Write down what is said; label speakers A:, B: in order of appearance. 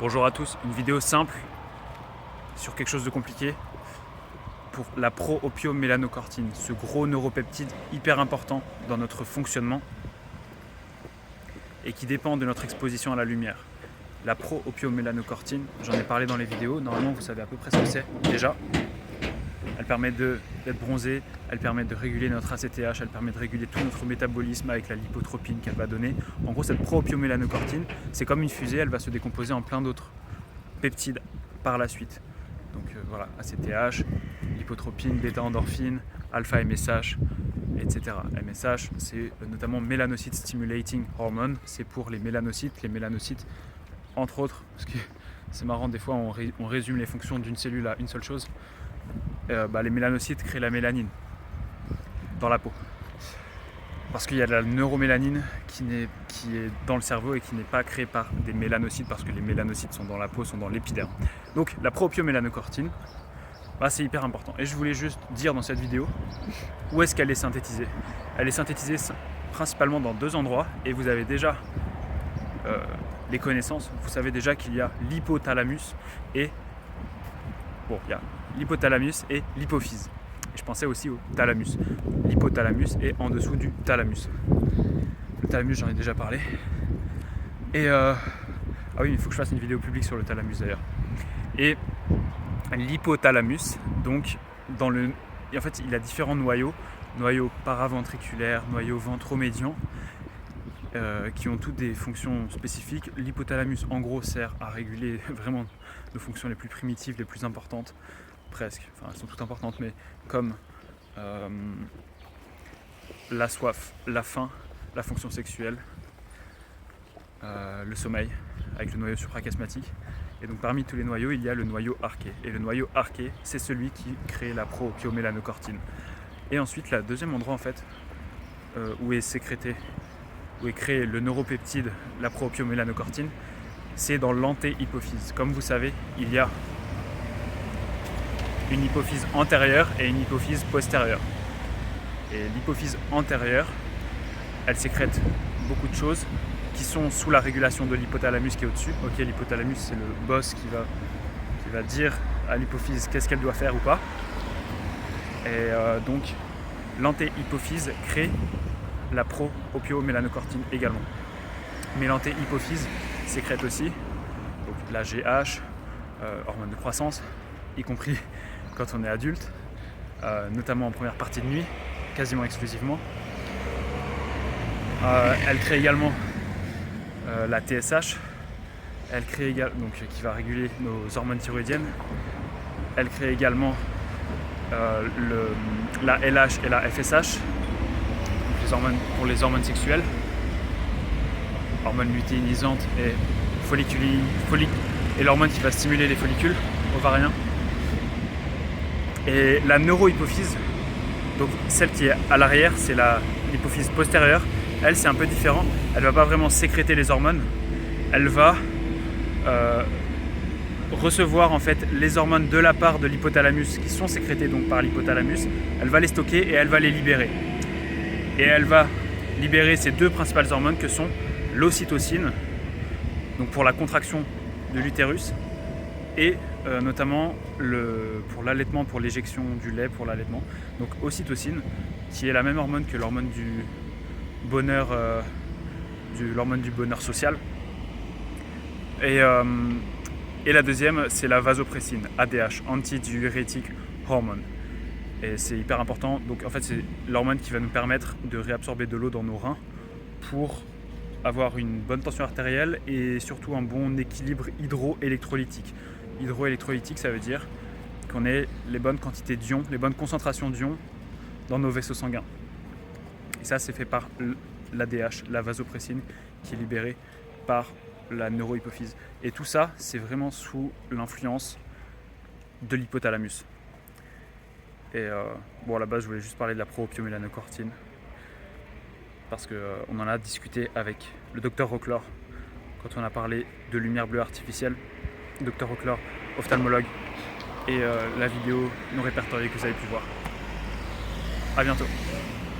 A: Bonjour à tous, une vidéo simple sur quelque chose de compliqué pour la pro-opio-mélanocortine, ce gros neuropeptide hyper important dans notre fonctionnement et qui dépend de notre exposition à la lumière. La pro-opio-mélanocortine, j'en ai parlé dans les vidéos, normalement vous savez à peu près ce que c'est déjà. Elle permet d'être bronzée, elle permet de réguler notre ACTH, elle permet de réguler tout notre métabolisme avec la lipotropine qu'elle va donner. En gros, cette pro-opio-mélanocortine, c'est comme une fusée, elle va se décomposer en plein d'autres peptides par la suite. Donc voilà, ACTH, lipotropine, bêta-endorphine, alpha-MSH, etc. MSH, c'est notamment Melanocyte Stimulating Hormone, c'est pour les mélanocytes, entre autres, parce que c'est marrant, des fois on résume les fonctions d'une cellule à une seule chose. Les mélanocytes créent la mélanine dans la peau. Parce qu'il y a de la neuromélanine qui est dans le cerveau et qui n'est pas créée par des mélanocytes, parce que les mélanocytes sont dans la peau, sont dans l'épiderme. Donc la pro-opio-mélanocortine, c'est hyper important. Et je voulais juste dire dans cette vidéo où est-ce qu'elle est synthétisée. Elle est synthétisée principalement dans deux endroits et vous avez déjà les connaissances. Vous savez déjà qu'il y a l'hypothalamus et il y a l'hypothalamus et l'hypophyse. Et je pensais aussi au thalamus. L'hypothalamus est en dessous du thalamus. Le thalamus, j'en ai déjà parlé. Et oui, il faut que je fasse une vidéo publique sur le thalamus d'ailleurs. Et l'hypothalamus, donc en fait, il a différents noyaux paraventriculaires, noyaux ventromédians, qui ont toutes des fonctions spécifiques. L'hypothalamus, en gros, sert à réguler vraiment nos fonctions les plus primitives, les plus importantes, presque. Enfin, elles sont toutes importantes, mais comme la soif, la faim, la fonction sexuelle, le sommeil, avec le noyau suprachiasmatique. Et donc parmi tous les noyaux, il y a le noyau arqué. Et le noyau arqué, c'est celui qui crée la pro-opio-mélanocortine. Et ensuite, le deuxième endroit en fait, où est créé le neuropeptide, la pro-opio-mélanocortine, c'est dans l'antéhypophyse. Comme vous savez, il y a une hypophyse antérieure et une hypophyse postérieure. Et l'hypophyse antérieure, elle sécrète beaucoup de choses qui sont sous la régulation de l'hypothalamus qui est au-dessus. Ok, l'hypothalamus, c'est le boss qui va dire à l'hypophyse qu'est-ce qu'elle doit faire ou pas. Et donc, l'antéhypophyse crée la pro-opio-mélanocortine également. Mais l'antéhypophyse sécrète aussi donc la GH, hormone de croissance, y compris quand on est adulte, notamment en première partie de nuit, quasiment exclusivement. Elle crée également la TSH, elle crée également, donc, qui va réguler nos hormones thyroïdiennes. Elle crée également la LH et la FSH, donc les hormones pour les hormones sexuelles, hormones lutéinisantes et et l'hormone qui va stimuler les follicules ovariens. Et la neurohypophyse, donc celle qui est à l'arrière, c'est l'hypophyse postérieure. Elle, c'est un peu différent. Elle ne va pas vraiment sécréter les hormones. Elle va recevoir en fait les hormones de la part de l'hypothalamus qui sont sécrétées donc par l'hypothalamus. Elle va les stocker et elle va les libérer. Et elle va libérer ces deux principales hormones que sont l'ocytocine, donc pour la contraction de l'utérus, et notamment pour l'allaitement, pour l'éjection du lait pour l'allaitement. Donc ocytocine, qui est la même hormone que l'hormone du bonheur, l'hormone du bonheur social. Et la deuxième, c'est la vasopressine, ADH, antidiurétique hormone. Et c'est hyper important. Donc en fait, c'est l'hormone qui va nous permettre de réabsorber de l'eau dans nos reins pour avoir une bonne tension artérielle et surtout un bon équilibre hydroélectrolytique. Hydroélectrolytique, ça veut dire qu'on ait les bonnes quantités d'ions, les bonnes concentrations d'ions dans nos vaisseaux sanguins. Et ça, c'est fait par l'ADH, la vasopressine, qui est libérée par la neurohypophyse. Et tout ça, c'est vraiment sous l'influence de l'hypothalamus. Et à la base, je voulais juste parler de la pro-opio-mélanocortine parce qu'on en a discuté avec le docteur Rochlor quand on a parlé de lumière bleue artificielle. Docteur Rochlor, ophtalmologue, et la vidéo non répertoriée que vous avez pu voir. A bientôt.